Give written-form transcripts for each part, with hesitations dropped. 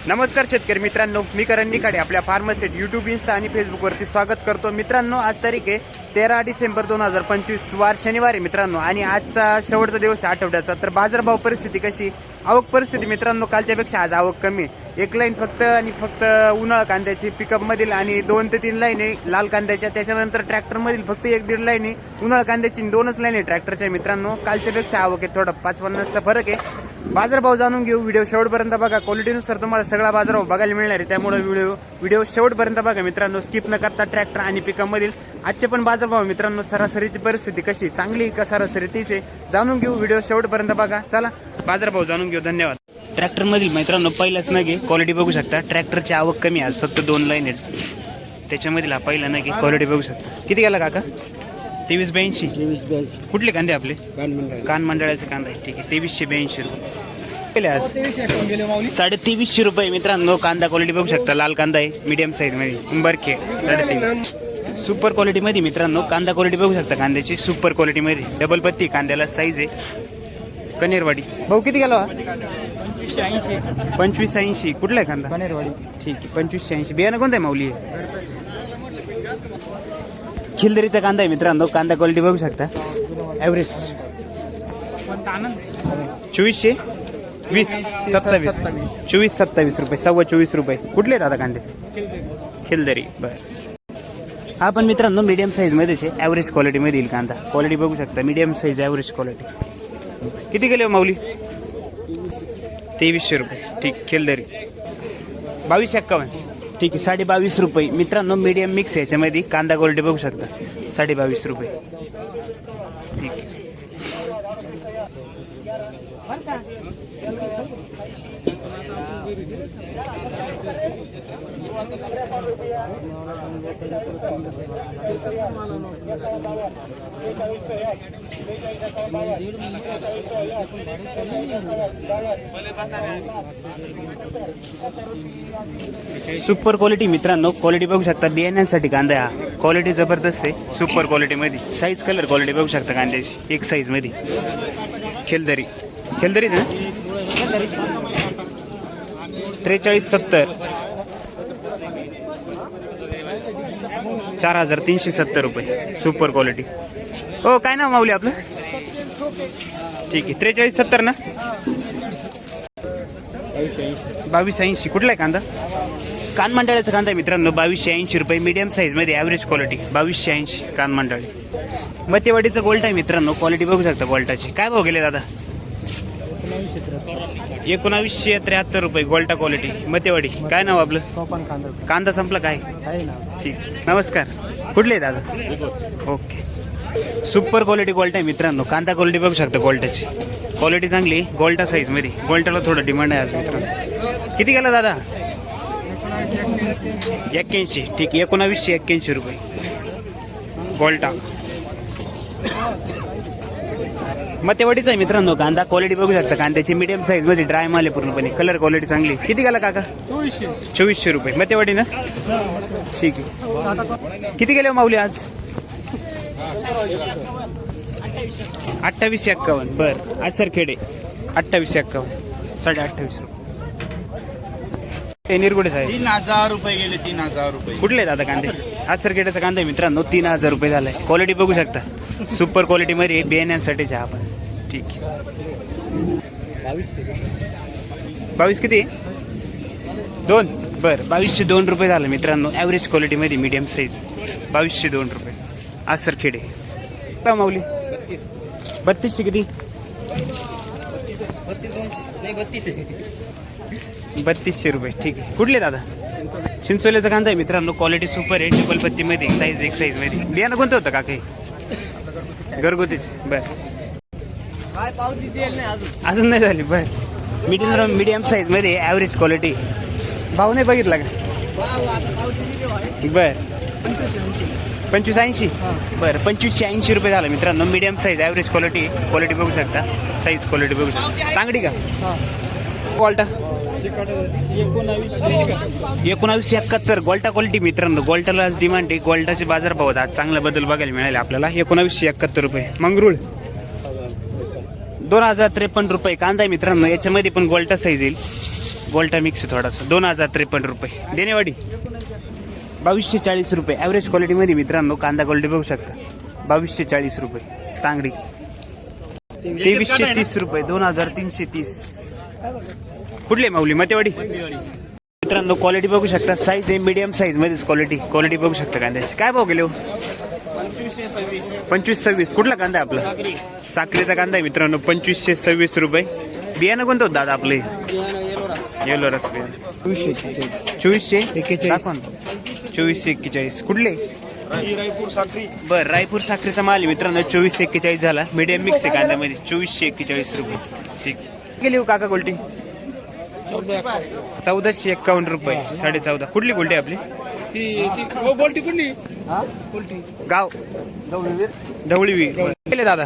नमस्कार शेतकरी मित्रांनो, मी करण निखाडे आपल्या फार्मसेट यूट्यूब, इंस्टा आणि फेसबुकवरती स्वागत करतो। मित्रांनो, आज तारीख आहे 13 डिसेंबर 2025 वार शनिवारी मित्रांनो, आणि आजचा शेवटचा दिवस आहे आठवड्याचा। तर बाजारभाव परिस्थिती कशी, आवक परिस्थिती मित्रांनो, कालच्यापेक्षा आज आवक कमी आहे। एक लाईन फक्त आणि फक्त उन्हाळ कांद्याची पिकअप मधील आणि 2 ते 3 लाईन आहे लाल कांद्याच्या। त्याच्यानंतर ट्रॅक्टर मधील फक्त 1-1.5 लाईन आहे उन्हाळ कांद्याची, 2च लाईन आहे ट्रॅक्टरच्या। मित्रांनो, कालच्यापेक्षा आवक आहे थोडा 5-50चा फरक आहे। बाजारभाव जाणून घेऊ, व्हिडिओ शेवटपर्यंत बघा। क्वालिटीनुसार तुम्हाला सगळा बाजारभाव बघायला मिळणार आहे, त्यामुळे व्हिडिओ शेवटपर्यंत बघा मित्रांनो, स्किप न करता। ट्रॅक्टर आणि पिकअप मधील आजचे पण बाजारभाव मित्रांनो, सरासरीची परिस्थिती कशी, चांगली का सरासरी तीच आहे, जाणून घेऊ। व्हिडिओ शेवटपर्यंत बघा, चला बाजारभाव जाणून घेऊ। धन्यवाद। ट्रॅक्टर मधील मित्रांनो पहिलाच नग आहे, क्वालिटी बघू शकता। ट्रॅक्टरची आवक कमी आज, फक्त 2 लाईन आहेत त्याच्यामधील हा पहिला नग आहे, क्वालिटी बघू शकता। किती गेला काका? 2382। कुठले कांदे आपले? कान मंडळाचे कांदा आहे, ठीक आहे। 2382 रुपये आज 2350 रुपये मित्रांनो। कांदा क्वालिटी बघू शकता, लाल कांदा आहे, मीडियम साईज मध्ये, उंबरखे 2350। सुपर क्वालिटी मध्ये मित्रांनो कांदा क्वालिटी बघू शकता, कांद्याची सुपर क्वालिटी मध्ये, डबल पत्ती कांद्याला साईज आहे। कनेरवाडी भाऊ किती गेला? 2580। कुठला आहे कांदा? कनेरवाडी, ठीक आहे। 2580 बियाणं कोणतं आहे माऊली? खिलदरीचा कांदा आहे मित्रांनो। कांदा क्वालिटी बघू शकता, ॲव्हरेज 2420 27 24-27 रुपये, 24.25 रुपये। कुठले आहेत आता कांदे? खिलदरी, बरं। हा पण मित्रांनो मीडियम साईज मध्येच आहे, ॲव्हरेज क्वालिटी मध्ये येईल कांदा। क्वालिटी बघू शकता, मीडियम साईज, ॲव्हरेज क्वालिटी। किती गेले माऊली? 2300 रुपये, ठीक। खिलदरी 2251, ठीक आहे। 22.5 रुपये मित्रांनो, मीडियम मिक्स याच्यामध्ये कांदा क्वालिटी बघू शकता, 22.5 रुपये, ठीक आहे। सुपर क्वालिटी मित्रांनो, क्वालिटी बघू शकता, बियाण्यांसाठी कांदा हा क्वालिटी जबरदस्त आहे, सुपर क्वालिटी मध्ये। साईज कलर क्वालिटी बघू शकता कांद्याची, एक साईज मध्ये। खिलदरी, खिलदरीच ना? 4370, 4370 रुपये, सुपर क्वालिटी। हो, काय नाव माऊली आपलं? ठीक आहे, 4370 ना? 2280। कुठला आहे कांदा? कान मंडळाचा कांदा आहे मित्रांनो, 2280 रुपये, मीडियम साईज मध्ये, ॲव्हरेज क्वालिटी, 2280 कान मंडळी। मतेवाडीचा गोल्ट आहे मित्रांनो, क्वालिटी बघू शकता गोल्टाची। काय भाव गेले दादा? 1973 रुपये, गोल्टा क्वालिटी, मतेवाडी। काय नाव आपलं? कांदा संपला काय? ठीक, नमस्कार। कुठले दादा? ओके। सुपर क्वालिटी गोल्टा आहे मित्रांनो, कांदा क्वालिटी बघू शकता गोल्टाची, क्वालिटी चांगली, गोल्टा साईज मध्ये। गोल्टाला थोडं डिमांड आहे आज मित्रांनो। किती गेला दादा? 81, ठीक। 1981 रुपये, गोल्टा। मतेवाडीचा आहे मित्रांनो कांदा, क्वालिटी बघू शकता कांद्याची, मीडियम साईज मध्ये, ड्राय माल आहे पूर्णपणे, कलर क्वालिटी चांगली। किती गेला काका? 2400 रुपये, मतेवाडी ना? ठीक आहे। किती गेले माऊली आज? 2851, बरं। आज सर खेडे 2851, 28.5 रुपये। निरगुडे साहेब 3000 रुपये गेले, 3000 रुपये। कुठले दादा कांदे? आज सर खेड्याचा कांदा आहे मित्रांनो, 3000 रुपये झालाय। क्वालिटी बघू शकता, सुपर क्वालिटी मध्ये, बियाण्यांसाठी चहा पण, ठीक आहे। 22 किती? 2, बरं। 2202 रुपये झालं मित्रांनो, ॲव्हरेज क्वालिटी मध्ये, मीडियम साईज, 2202 रुपये। आज सर खेडे माऊली 3200 किती? 3200 रुपये, ठीक आहे। कुठले दादा? चिंचोल्याचा कांदा आहे मित्रांनो, क्वालिटी सुपर आहे, ट्रिपल पत्ती मध्ये, साईज एक साईज मध्ये। बियाणं कोणतं होतं का काही? घरगुतीच, बर। अजून नाही झाली, बर। मीडियम साईज मध्ये, ॲव्हरेज क्वालिटी। भाव नाही बघितला का? बर, 2580, बरं। 2580 रुपये झालं मित्रांनो, medium size, average quality. Quality बघू शकता, साईज क्वालिटी बघू शकता, तांगडी का? गोल्टा 1971, गोल्टा क्वालिटी मित्रांनो। गोल्टाला आज डिमांड आहे, गोल्टाचे बाजारभावात आज चांगला बदल बघायला मिळाले आपल्याला। 1971 रुपये। मंगरुळ 2053 रुपये कांदा आहे मित्रांनो, याच्यामध्ये पण गोल्टा साईज येईल, गोल्टा मिक्स आहे थोडासा 2053 रुपये. देणेवाडी 2240 रुपये. ॲव्हरेज क्वालिटीमध्ये मित्रांनो कांदा क्वालिटी बघू शकता. 2240 रुपये. तांगडी 2330 रुपये. 2330. कुठले माऊली मतेवाडी. मित्रांनो क्वालिटी बघू शकता. साईज आहे मीडियम साईज मध्येच क्वालिटी बघू शकता कांद्याची. काय भाव गेले हो? 2526. कुठला कांदा आहे आपला? साखरेचा कांदा आहे मित्रांनो. 2526 रुपये. बियाणं कोणतं होतं दादा आपले? येलो रस बियाणं. 2441. कुठले? रायपूर साखरी. बरं रायपूर साखरेचा माल आहे मित्रांनो. 2441 झाला. मीडियम मिक्स आहे कांद्यामध्ये. 2441 रुपये. ठीक गेली हो काका गोल्टी. 1451 रुपये. 14.5. कुठली गोल्टी आपली? गोल्टी कुठली? गाव ढवळीवीर. गेले दादा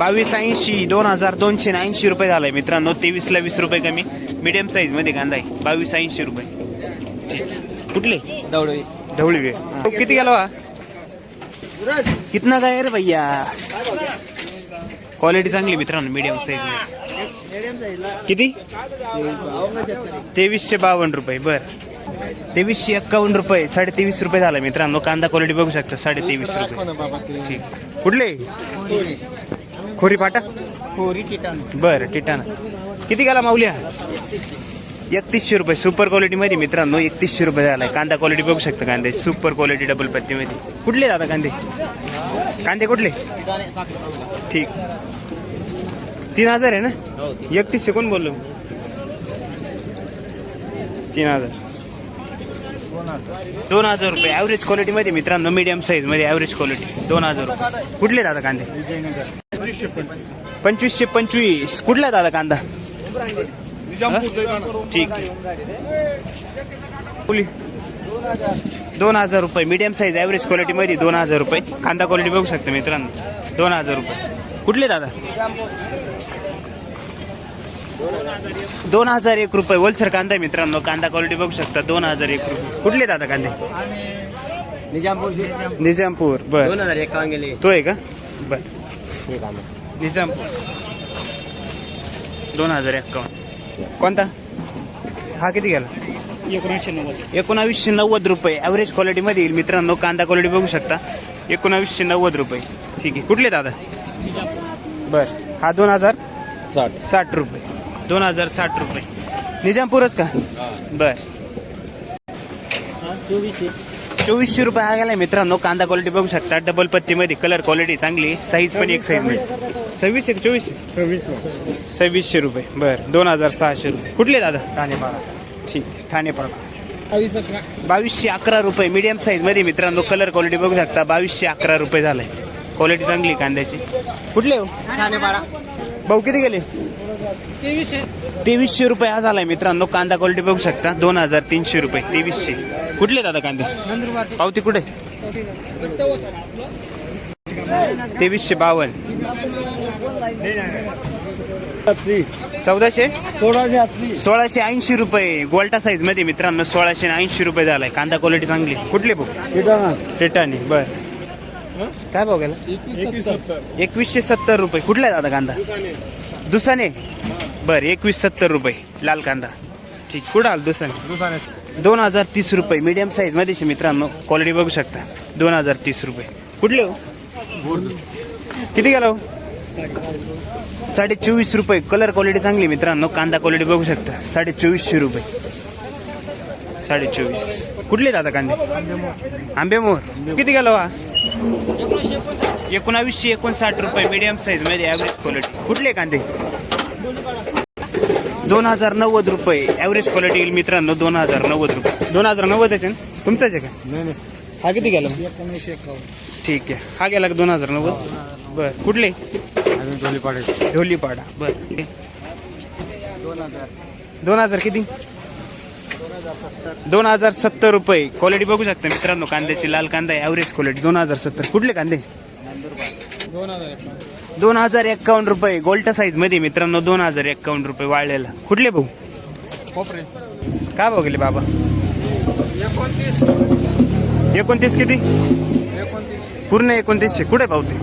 2280. 2280 रुपये झालाय मित्रांनो. 23ला 20 रुपये कमी. मीडियम साईज मध्ये कांदा आहे. 2280 रुपये. कुठले? ढवळीवीर. किती गेला हा? कितना काय रे भैया. क्वालिटी चांगली मित्रांनो. मीडियम साईज मध्ये. किती? 2352 रुपये. बर 2351 रुपये. 23.5 रुपये झाला मित्रांनो. कांदा क्वालिटी बघू शकता. 23.5 रुपये. ठीक. कुठले? खोरी फाटा. बरं टिटाणा. किती गेला माऊल्या? 3100 रुपये. सुपर क्वालिटी मध्ये मित्रांनो 3100 रुपये झालाय. कांदा क्वालिटी बघू शकता. कांदे सुपर क्वालिटी डबल पत्ती मध्ये. कुठले दादा कांदे कुठले? ठीक 3000 आहे ना. 3100 कोण बोललो? 3000. 2000 रुपये. ॲव्हरेज क्वालिटी मध्ये मित्रांनो. मीडियम साईज मध्ये ॲव्हरेज क्वालिटी. 2000 रुपये. कुठले दादा कांदे? 2525. कुठला दादा कांदा? ठीक. 2000 रुपये. मीडियम साईज ॲव्हरेज क्वालिटी मध्ये 2000 रुपये. कांदा क्वालिटी बघू शकता मित्रांनो. 2000 रुपये. कुठले दादा? 2001 रुपये. होलसेल कांदा मित्रांनो. कांदा क्वालिटी बघू शकता. 2001 रुपये. कुठले दादा कांदे? निजामपूर. बर 2051 तो आहे का? बर निजामपूर. 2051. कोणता हा? किती गेला? 1990 रुपये. ॲव्हरेज क्वालिटी मध्ये येईल मित्रांनो. कांदा क्वालिटी बघू शकता. 1990 रुपये. ठीक आहे. कुठले दादा? बर हा 2060 रुपये. 2060 रुपये. निजामपूरच का? बर 2400 रुपये हा गेला मित्रांनो. कांदा क्वालिटी बघू शकता. डबल पत्ती मध्ये. कलर क्वालिटी चांगली. साईज पण एक साईज मध्ये. 2600 रुपये. बर 2600 रुपये. कुठले दादा? ठाणेपाडा. ठीक ठाणेपाडा. 2211 रुपये. मीडियम साईज मध्ये मित्रांनो. कलर क्वालिटी बघू शकता. 2211 रुपये झालाय. क्वालिटी चांगली कांद्याची. कुठले हो? भाऊ किती गेले? 2300 रुपये हा झालाय मित्रांनो. कांदा क्वालिटी बघू शकता. 2300 रुपये. 2300. कुठले दादा कांदे? पावती कुठे? 2352. 1680 रुपये. गोल्टा साईज मध्ये मित्रांनो. 1680 रुपये झालाय. कांदा क्वालिटी चांगली. कुठले भाऊ? टिटाणी. बर काय भाव गेला? 2170 रुपये. कुठला आहे दादा कांदा? दुसाने. बर 2170 रुपये. लाल कांदा. ठीक. कुठं आलं दुसाने? 2030 रुपये. मीडियम साईज मध्ये मित्रांनो. क्वालिटी बघू शकता. 2030 रुपये. कुठले हो? किती गेला हो? 24.5 रुपये. कलर क्वालिटी चांगली मित्रांनो. कांदा क्वालिटी बघू शकता. 2450 रुपये. 24.5. कुठले दादा कांदे? आंबेमोर. किती गेला हा? 1959 रुपये. मीडियम साईज मध्ये ॲव्हरेज क्वालिटी. कुठले कांदे? 2090 रुपये. ॲव्हरेज क्वालिटी येईल मित्रांनो. 2090 रुपये. 2090 आहे ना? तुमचाच आहे का? हा किती गेला? 1951. ठीक आहे. हा गेला का 2090? बर कुठले? ढोलीपाडा. बर 2000 किती? 2070 रुपये. क्वालिटी बघू शकता मित्रांनो. कांद्याची लाल कांदा आहे. Average quality. 2070. कुठले कांदे? 2051 रुपये. गोल्टा साईज मध्ये मित्रांनो. 2051 रुपये वाळलेला. कुठले भाऊ? काय भाव गेले बाबा? 29 किती? पूर्ण 2900. कुठे पावते?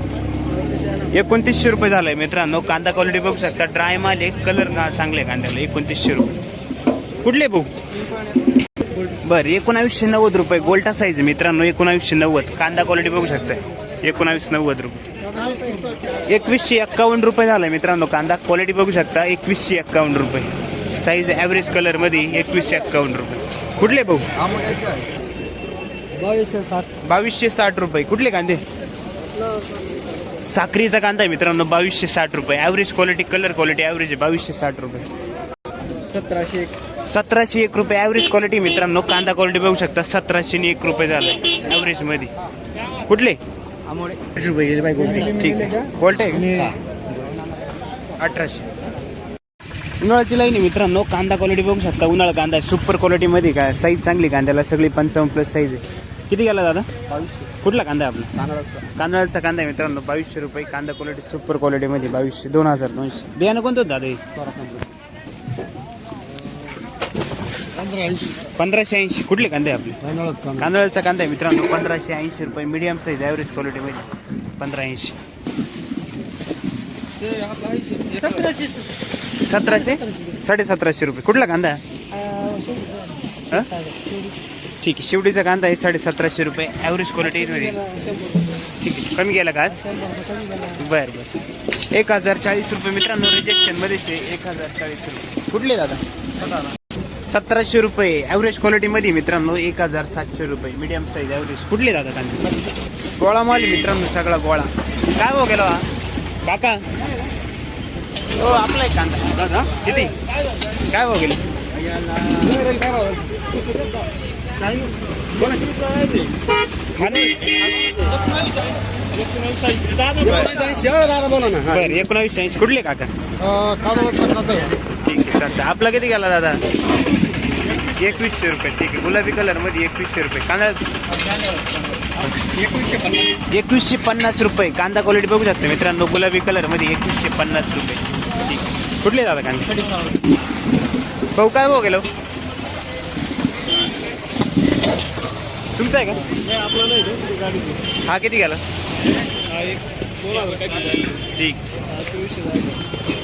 2900 रुपये झालाय मित्रांनो. कांदा क्वालिटी बघू शकता. ड्राय माल आहे. कलर चांगले कांद्याला. 2900 रुपये. कुठले भाऊ? बर 1990 रुपये गोल्टा साईज मित्रांनो, 1990. कांदा क्वालिटी बघू शकताय, 1990 रुपये. 2151 रुपये झालाय मित्रांनो. कांदा क्वालिटी बघू शकता, 2151 रुपये. साईज ॲव्हरेज कलर मध्ये 2151 रुपये. कुठले भाऊ? 2260 रुपये. कुठले कांदे? साखरीचा कांदा आहे मित्रांनो, 2260 रुपये. Average quality, colour quality average आहे, 2260 रुपये. 1701 रुपये ॲव्हरेज क्वालिटी मित्रांनो. कांदा क्वालिटी बघू शकता, 1701 रुपये झालाय ॲव्हरेज मध्ये. कुठले? ठीक आहे. क्वालिटी 1800. उन्हाळ्याची लाईन आहे मित्रांनो. कांदा क्वालिटी बघू शकता, उन्हाळा कांदा आहे, सुपर क्वालिटी मध्ये. काय साईज चांगली कांद्याला, सगळी 55+ साईज आहे. किती गेला दादा? 2200. कुठला कांदा आहे आपला? कांदाळाचा कांदा आहे मित्रांनो, 2200 रुपये. कांदा क्वालिटी सुपर क्वालिटी मध्ये 2200. 2200. बियाणं कोणतं दादा? 1580. कुठले कांदे आपले? कांदळाचा कांदा आहे मित्रांनो, 1580 रुपये. मीडियम साईज ॲव्हरेज क्वालिटी मध्ये 1580. 1700. 1750 रुपये. कुठला कांदा? ठीक आहे. शिवडीचा कांदा आहे, 1750 रुपये. ॲव्हरेज क्वालिटी मध्ये. ठीक आहे. कमी गेला का आज? बरं 1040 रुपये मित्रांनो. रिजेक्शन मध्येच 1040 रुपये. कुठले दादा? 1700 रुपये. ॲव्हरेज क्वालिटी मध्ये मित्रांनो, 1700 रुपये. Medium size average. कुठले दादा कांदे? गोळा माल मित्रांनो, सगळा गोळा. काय भाव गेला काका? हो आपला एक कांदा दादा. किती? काय भाव गेले? 1980. कुठले काका? ठीक आहे चालतं. आपला किती गेला दादा? 2100 रुपये. ठीक आहे. गुलाबी कलर मध्ये 2100 रुपये. कांदा 2150 रुपये. कांदा क्वालिटी बघू शकता मित्रांनो, गुलाबी कलर मध्ये 2150 रुपये. ठीक आहे. कुठले दादा कांदे? भाऊ काय भाऊ गेलो? तुमचा आहे का? हा किती गेला? ठीक.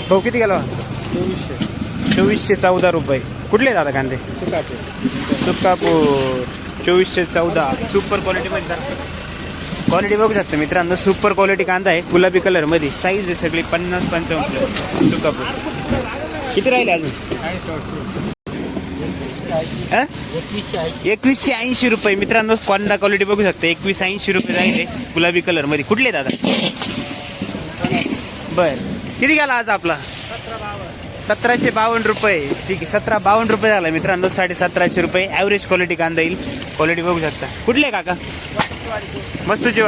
भाऊ किती गेला? 2414 रुपये. कुठले दादा कांदे? सुकापूर. 2414. सुपर क्वालिटी मध्ये. क्वालिटी बघू शकता मित्रांनो, सुपर क्वालिटी कांदा आहे, गुलाबी कलर मध्ये. साईज आहे सगळी 50-55. सुकापूर. किती राहिले अजून? 2180 रुपये मित्रांनो. कांदा क्वालिटी बघू शकता, 2180 रुपये राहिले गुलाबी कलर मध्ये. कुठले दादा? बर किती गेला आज आपला? 1752 रुपये. ठीक आहे. 1752 रुपये झाला मित्रांनो. 1750 रुपये ॲव्हरेज क्वालिटी कांदा येईल. क्वालिटी बघू शकता. कुठले काका? मस्तूची